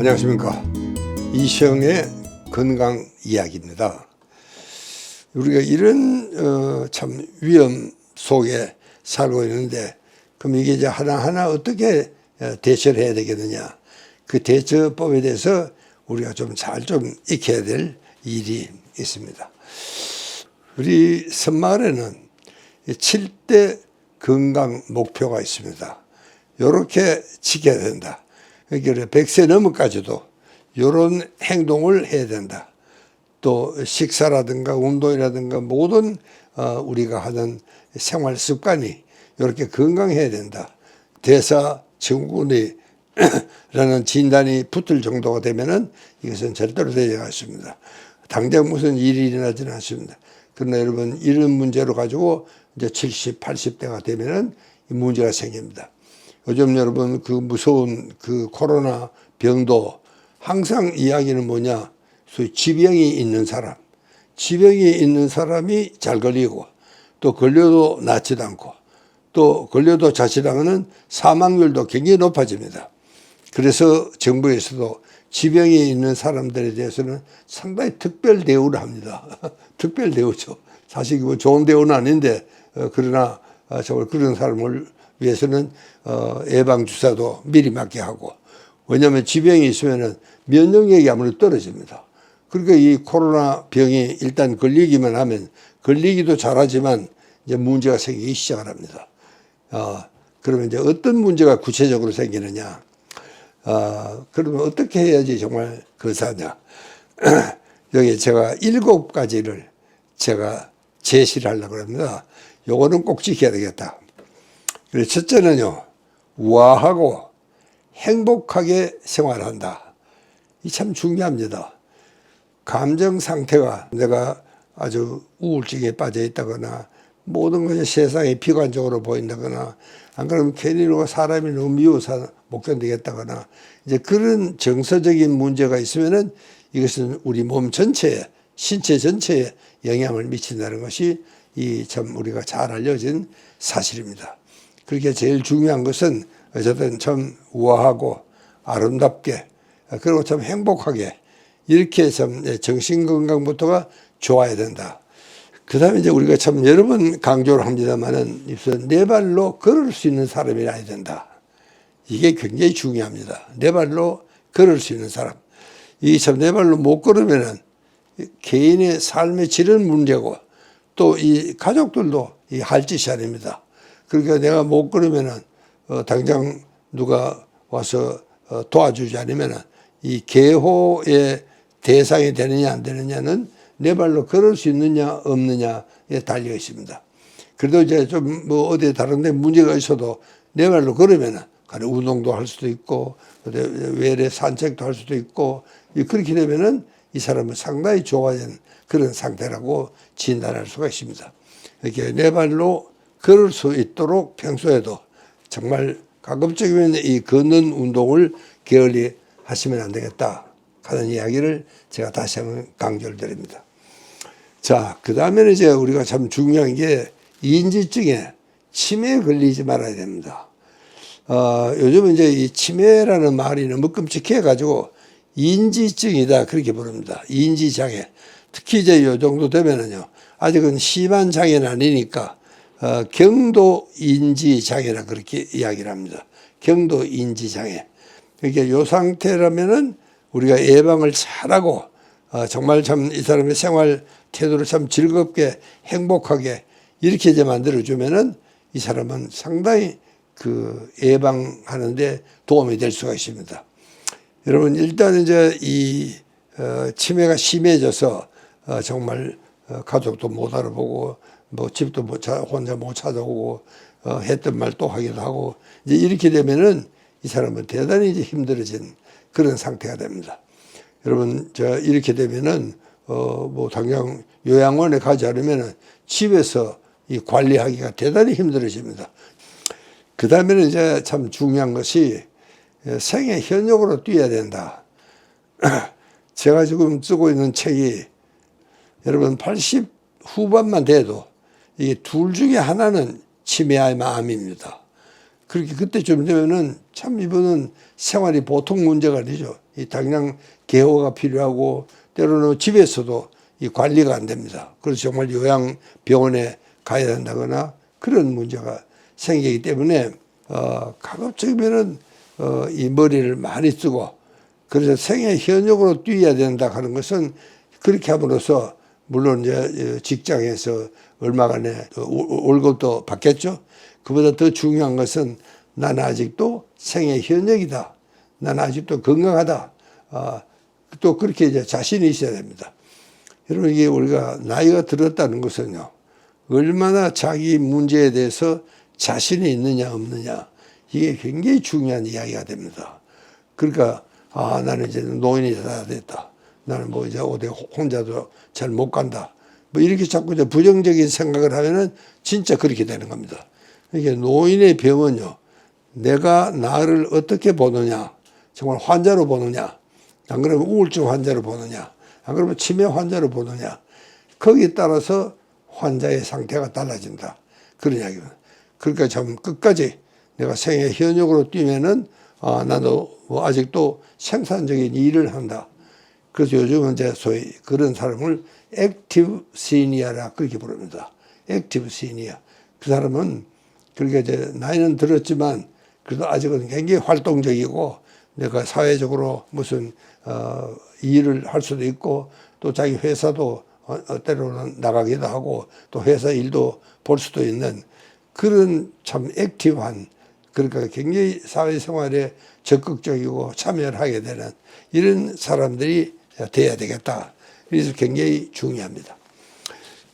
안녕하십니까. 이시영의 건강 이야기입니다. 우리가 이런 참 위험 속에 살고 있는데, 그럼 이게 이제 하나하나 어떻게 대처를 해야 되겠느냐, 그 대처법에 대해서 우리가 좀 잘 익혀야 될 일이 있습니다. 우리 섬마을에는 7대 건강 목표가 있습니다. 이렇게 지켜야 된다. 그러니까 100세 넘어까지도 이런 행동을 해야 된다. 또 식사라든가 운동이라든가 모든 우리가 하는 생활 습관이 이렇게 건강해야 된다. 대사증후군이라는 진단이 붙을 정도가 되면은 이것은 절대로 되지 않습니다. 당장 무슨 일이 일어나지는 않습니다. 그러나 여러분, 이런 문제로 가지고 이제 70, 80대가 되면은 이 문제가 생깁니다. 요즘 여러분 그 무서운 그 코로나 병도 항상 이야기는 뭐냐, 소위 지병이 있는 사람이 잘 걸리고, 또 걸려도 낫지도 않고, 또 걸려도 자칫하면 사망률도 굉장히 높아집니다. 그래서 정부에서도 지병이 있는 사람들에 대해서는 상당히 특별 대우를 합니다. 특별 대우죠. 사실 뭐 좋은 대우는 아닌데, 그러나 정말 그런 사람을 위해서는 예방주사도 미리 맞게 하고, 왜냐하면 지병이 있으면 면역력이 아무래도 떨어집니다. 그러니까 이 코로나 병이 일단 걸리기만 하면, 걸리기도 잘하지만 이제 문제가 생기기 시작을 합니다. 그러면 이제 어떤 문제가 구체적으로 생기느냐, 그러면 어떻게 해야지 정말 거사냐. 여기 제가 7가지를 제가 제시를 하려고 합니다. 요거는 꼭 지켜야 되겠다. 그래서 첫째는요, 우아하고 행복하게 생활한다. 이 참 중요합니다. 감정 상태가, 내가 아주 우울증에 빠져 있다거나, 모든 것이 세상에 비관적으로 보인다거나, 안 그러면 괜히 사람이 너무 미워서 못 견디겠다거나, 이제 그런 정서적인 문제가 있으면은 이것은 우리 몸 전체에, 신체 전체에 영향을 미친다는 것이 이 참 우리가 잘 알려진 사실입니다. 그렇게 제일 중요한 것은 어쨌든 참 우아하고 아름답게, 그리고 참 행복하게, 이렇게 참 정신건강부터가 좋아야 된다. 그 다음에 이제 우리가 참 여러 번 강조를 합니다만은, 내 발로 걸을 수 있는 사람이라야 된다. 이게 굉장히 중요합니다. 내 발로 걸을 수 있는 사람. 이 참 내 발로 못 걸으면은 개인의 삶의 질은 문제고, 또 이 가족들도 이 할 짓이 아닙니다. 그러니까 내가 못 걸으면은 당장 누가 와서 도와주지 않으면은 이 계호의 대상이 되느냐 안 되느냐는 내 발로 걸을 수 있느냐 없느냐에 달려 있습니다. 그래도 이제 좀 뭐 어디 다른 데 문제가 있어도 내 발로 걸으면은 운동도 할 수도 있고, 외래 산책도 할 수도 있고, 그렇게 되면은 이 사람은 상당히 좋아진 그런 상태라고 진단할 수가 있습니다. 이렇게 내 발로 걸을 수 있도록 평소에도 정말 가급적이면 이 걷는 운동을 게을리 하시면 안 되겠다 하는 이야기를 제가 다시 한번 강조를 드립니다. 자, 그 다음에는 이제 우리가 참 중요한 게 인지증에, 치매에 걸리지 말아야 됩니다. 요즘은 이제 이 치매라는 말이 너무 끔찍해가지고 인지증이다 그렇게 부릅니다. 인지장애. 특히 이제 요 정도 되면은요, 아직은 심한 장애는 아니니까 경도인지장애라 그렇게 이야기를 합니다. 경도인지장애. 그러니까 요 상태라면은 우리가 예방을 잘하고, 정말 참 이 사람의 생활 태도를 참 즐겁게 행복하게 이렇게 이제 만들어주면은 이 사람은 상당히 그 예방하는데 도움이 될 수가 있습니다. 여러분, 일단 이제 이 치매가 심해져서 정말 가족도 못 알아보고, 뭐 집도 혼자 못 찾아오고, 했던 말 또 하기도 하고, 이제 이렇게 되면은 이 사람은 대단히 이제 힘들어진 그런 상태가 됩니다. 여러분, 이렇게 되면은 뭐 당장 요양원에 가지 않으면은 집에서 이 관리하기가 대단히 힘들어집니다. 그 다음에는 이제 참 중요한 것이 생애 현역으로 뛰어야 된다. 제가 지금 쓰고 있는 책이 여러분 80 후반만 돼도 이 둘 중에 하나는 치매의 마음입니다. 그렇게 그때쯤 되면은 참 이분은 생활이 보통 문제가 아니죠. 이 당장 개호가 필요하고 때로는 집에서도 이 관리가 안 됩니다. 그래서 정말 요양병원에 가야 된다거나 그런 문제가 생기기 때문에 가급적이면은 이 머리를 많이 쓰고 그래서 생애 현역으로 뛰어야 된다 하는 것은 그렇게 함으로써 물론 이제 직장에서 얼마간의 월급도 받겠죠. 그보다 더 중요한 것은 나는 아직도 생애 현역이다. 나는 아직도 건강하다. 또 그렇게 이제 자신이 있어야 됩니다. 여러분 이게 우리가 나이가 들었다는 것은요. 얼마나 자기 문제에 대해서 자신이 있느냐 없느냐 이게 굉장히 중요한 이야기가 됩니다. 그러니까 나는 이제 노인이 다 됐다. 나는 뭐 이제 어디 혼자도 잘 못 간다. 뭐 이렇게 자꾸 이제 부정적인 생각을 하면은 진짜 그렇게 되는 겁니다. 이게 노인의 병은요. 내가 나를 어떻게 보느냐. 정말 환자로 보느냐. 안 그러면 우울증 환자로 보느냐. 안 그러면 치매 환자로 보느냐. 거기에 따라서 환자의 상태가 달라진다. 그런 이야기입니다. 그러니까 참 끝까지 내가 생애 현역으로 뛰면은 나도 뭐 아직도 생산적인 일을 한다. 그래서 요즘은 이제 소위 그런 사람을 액티브 시니어라 그렇게 부릅니다. 액티브 시니어. 그 사람은 그러니까 이제 나이는 들었지만 그래도 아직은 굉장히 활동적이고 내가 사회적으로 무슨 일을 할 수도 있고 또 자기 회사도 때로는 나가기도 하고 또 회사 일도 볼 수도 있는 그런 참 액티브한 그러니까 굉장히 사회생활에 적극적이고 참여를 하게 되는 이런 사람들이 돼야 되겠다. 그래서 굉장히 중요합니다.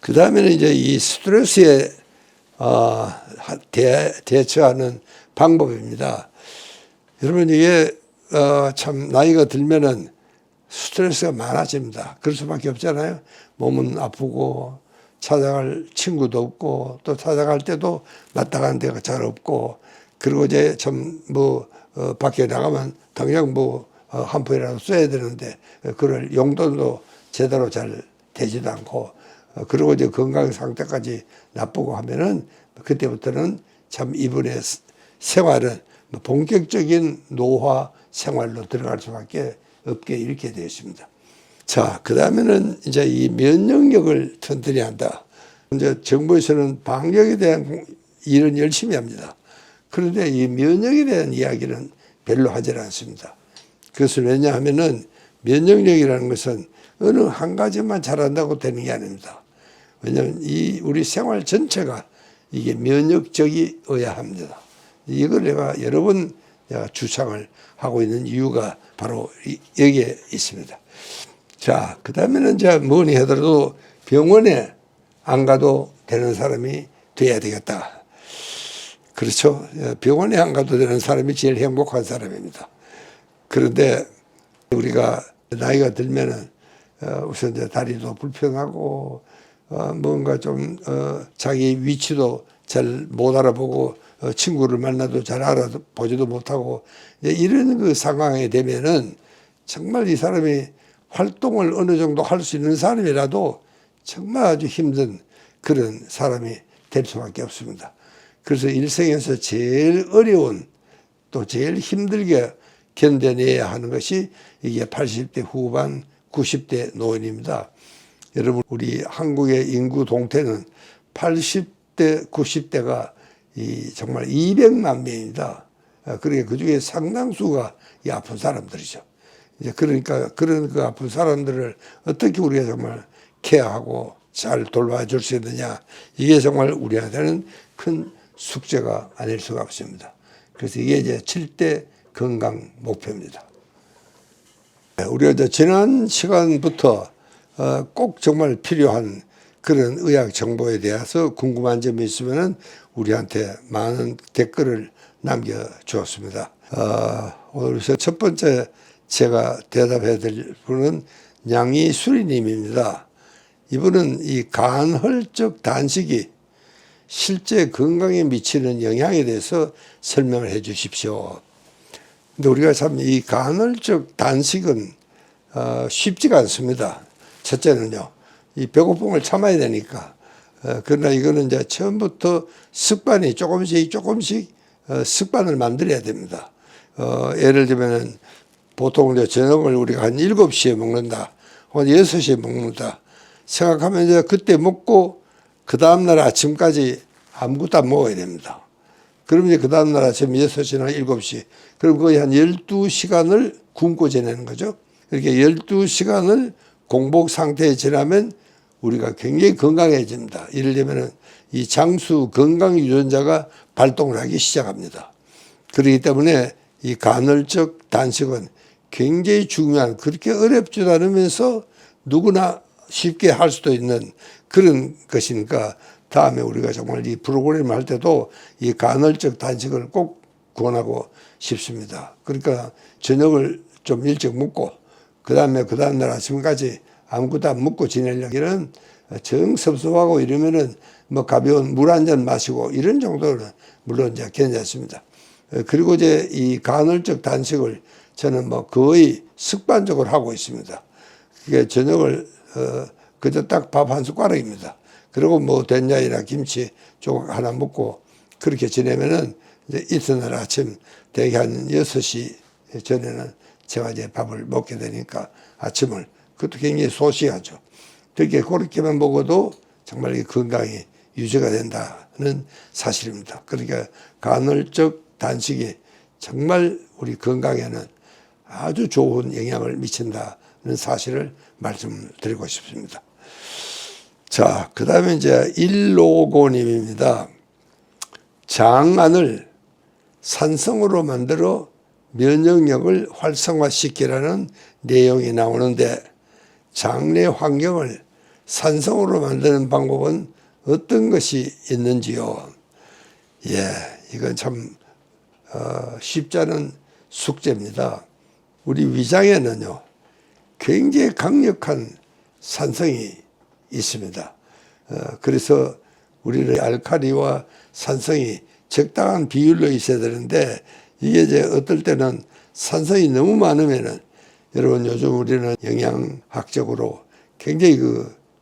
그 다음에는 이제 이 스트레스에 대처하는 방법입니다. 여러분 이게 참 나이가 들면은 스트레스가 많아집니다. 그럴 수밖에 없잖아요. 몸은 아프고 찾아갈 친구도 없고 또 찾아갈 때도 마땅한 데가 잘 없고 그리고 이제 참 뭐 밖에 나가면 당장 뭐 한 푼이라도 써야 되는데 그럴 용돈도 제대로 잘 되지도 않고 그리고 이제 건강 상태까지 나쁘고 하면은 그때부터는 참 이분의 생활은 본격적인 노화 생활로 들어갈 수밖에 없게 이렇게 되어 있습니다. 자, 그 다음에는 이제 이 면역력을 튼튼히 한다. 이제 정부에서는 방역에 대한 일은 열심히 합니다. 그런데 이 면역에 대한 이야기는 별로 하질 않습니다. 그것은 왜냐하면은 면역력이라는 것은 어느 한 가지만 잘한다고 되는 게 아닙니다. 왜냐하면 이 우리 생활 전체가 이게 면역적이어야 합니다. 이걸 내가 여러 번 주창을 하고 있는 이유가 바로 여기에 있습니다. 자, 그 다음에는 이제 뭐니 하더라도 병원에 안 가도 되는 사람이 돼야 되겠다. 그렇죠. 병원에 안 가도 되는 사람이 제일 행복한 사람입니다. 그런데 우리가 나이가 들면은 우선 이제 다리도 불편하고 뭔가 좀 자기 위치도 잘 못 알아보고 친구를 만나도 잘 알아보지도 못하고 이런 그 상황에 되면은 정말 이 사람이 활동을 어느 정도 할 수 있는 사람이라도 정말 아주 힘든 그런 사람이 될 수밖에 없습니다. 그래서 일생에서 제일 어려운 또 제일 힘들게 견뎌내야 하는 것이 이게 80대 후반 90대 노인입니다. 여러분 우리 한국의 인구 동태는 80대 90대가 정말 200만 명입니다. 그러니까 그중에 상당수가 이 아픈 사람들이죠. 이제 그러니까 그런 그 아픈 사람들을 어떻게 우리가 정말 케어하고 잘 돌봐줄 수 있느냐 이게 정말 우리한테는 큰 숙제가 아닐 수가 없습니다. 그래서 이게 이제 7대 건강 목표입니다. 우리가 이제 지난 시간부터 꼭 정말 필요한 그런 의학 정보에 대해서 궁금한 점이 있으면은 우리한테 많은 댓글을 남겨주었습니다. 오늘 첫 번째 제가 대답해 드릴 분은 양이수리님입니다. 이분은 이 간헐적 단식이 실제 건강에 미치는 영향에 대해서 설명을 해 주십시오. 근데 우리가 참 이 간헐적 단식은 쉽지가 않습니다. 첫째는요, 이 배고픔을 참아야 되니까. 그러나 이거는 이제 처음부터 습관이 조금씩 습관을 만들어야 됩니다. 예를 들면은 보통 이제 저녁을 우리가 한 7시에 먹는다, 혹은 6시에 먹는다 생각하면 이제 그때 먹고 그 다음날 아침까지 아무것도 안 먹어야 됩니다. 그럼 이제 그 다음날 아침 6시나 7시, 그럼 거의 한 12시간을 굶고 지내는 거죠. 이렇게 12시간을 공복 상태에 지나면 우리가 굉장히 건강해집니다. 예를 들면 이 장수 건강 유전자가 발동을 하기 시작합니다. 그렇기 때문에 이 간헐적 단식은 굉장히 중요한, 그렇게 어렵지도 않으면서 누구나 쉽게 할 수도 있는 그런 것이니까 다음에 우리가 정말 이 프로그램을 할 때도 이 간헐적 단식을 꼭 권하고 싶습니다. 그러니까 저녁을 좀 일찍 먹고 그 다음날 아침까지 아무것도 안 먹고 지내려기는 정 섭섭하고 이러면은 뭐 가벼운 물 한 잔 마시고 이런 정도는 물론 이제 괜찮습니다. 그리고 이제 이 간헐적 단식을 저는 뭐 거의 습관적으로 하고 있습니다. 그게 저녁을 그저 딱 밥 한 숟가락입니다. 그리고 뭐 된장이나 김치 조각 하나 먹고 그렇게 지내면은 이제 이튿날 아침 대개 한 6시 전에는 제가 이제 밥을 먹게 되니까 아침을 그것도 굉장히 소시하죠. 그렇게만 먹어도 정말 건강이 유지가 된다는 사실입니다. 그러니까 간헐적 단식이 정말 우리 건강에는 아주 좋은 영향을 미친다는 사실을 말씀드리고 싶습니다. 자, 그 다음에 이제 155님입니다. 장안을 산성으로 만들어 면역력을 활성화시키라는 내용이 나오는데 장내 환경을 산성으로 만드는 방법은 어떤 것이 있는지요? 예, 이건 참 쉽지 않은 숙제입니다. 우리 위장에는요 굉장히 강력한 산성이 있습니다. 그래서 우리는 알칼리와 산성이 적당한 비율로 있어야 되는데 이게 이제 어떨 때는 산성이 너무 많으면은 여러분 요즘 우리는 영양학적으로 굉장히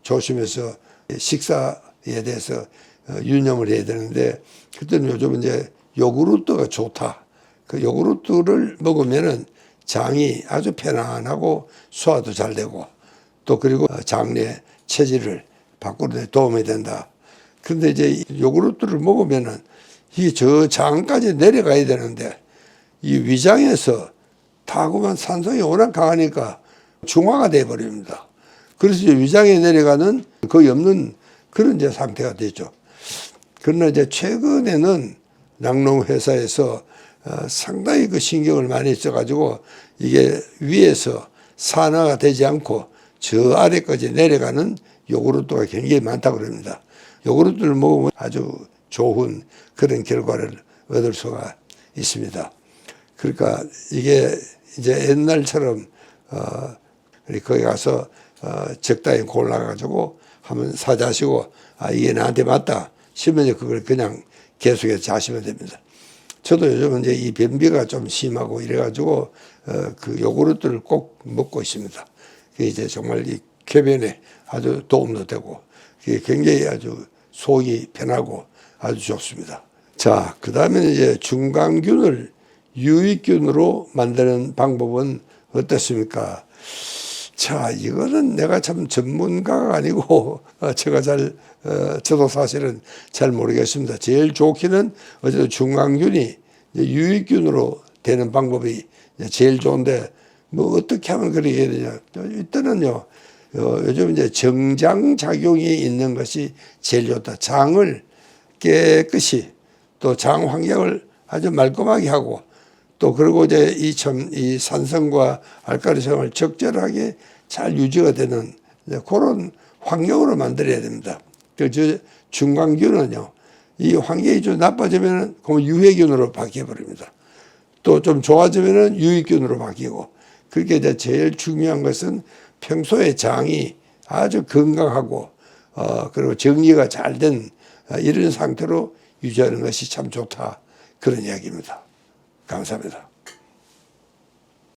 조심해서 식사에 대해서 유념을 해야 되는데 그때는 요즘 이제 요구르트가 좋다. 그 요구르트를 먹으면은 장이 아주 편안하고 소화도 잘 되고 또 그리고 장내 체질을 바꾸는 데 도움이 된다. 그런데 이제 요구르트를 먹으면은 이 저 장까지 내려가야 되는데 이 위장에서 타고만 산성이 워낙 강하니까 중화가 돼 버립니다. 그래서 이제 위장에 내려가는 거의 없는 그런 이제 상태가 되죠. 그러나 이제 최근에는 낙농 회사에서 상당히 그 신경을 많이 써가지고 이게 위에서 산화가 되지 않고 저 아래까지 내려가는 요구르트가 굉장히 많다고 그럽니다. 요구르트를 먹으면 아주 좋은 그런 결과를 얻을 수가 있습니다. 그러니까 이게 이제 옛날처럼 거기 가서 적당히 골라가지고 한번 사자시고 이게 나한테 맞다 싶으면 그걸 그냥 계속해서 자시면 됩니다. 저도 요즘은 이제 이 변비가 좀 심하고 이래가지고 그 요구르트를 꼭 먹고 있습니다. 그게 이제 정말 이 쾌변에 아주 도움도 되고 그게 굉장히 아주 속이 편하고 아주 좋습니다. 자, 그 다음에 이제 중강균을 유익균으로 만드는 방법은 어떻습니까? 자, 이거는 내가 참 전문가가 아니고 제가 저도 사실은 잘 모르겠습니다. 제일 좋기는 어쨌든 중강균이 유익균으로 되는 방법이 제일 좋은데 뭐 어떻게 하면 그렇게 해야 되냐? 일단은요, 요즘 이제 정장작용이 있는 것이 제일 좋다. 장을 깨끗이 또 장 환경을 아주 말끔하게 하고 또 그리고 이제 이 산성과 알칼리성을 적절하게 잘 유지가 되는 그런 환경으로 만들어야 됩니다. 그 중강균은요, 이 환경이 좀 나빠지면은 그럼 유해균으로 바뀌어 버립니다. 또 좀 좋아지면은 유익균으로 바뀌고 그렇게 이제 제일 중요한 것은 평소에 장이 아주 건강하고 그리고 정리가 잘 된 이런 상태로 유지하는 것이 참 좋다. 그런 이야기입니다. 감사합니다.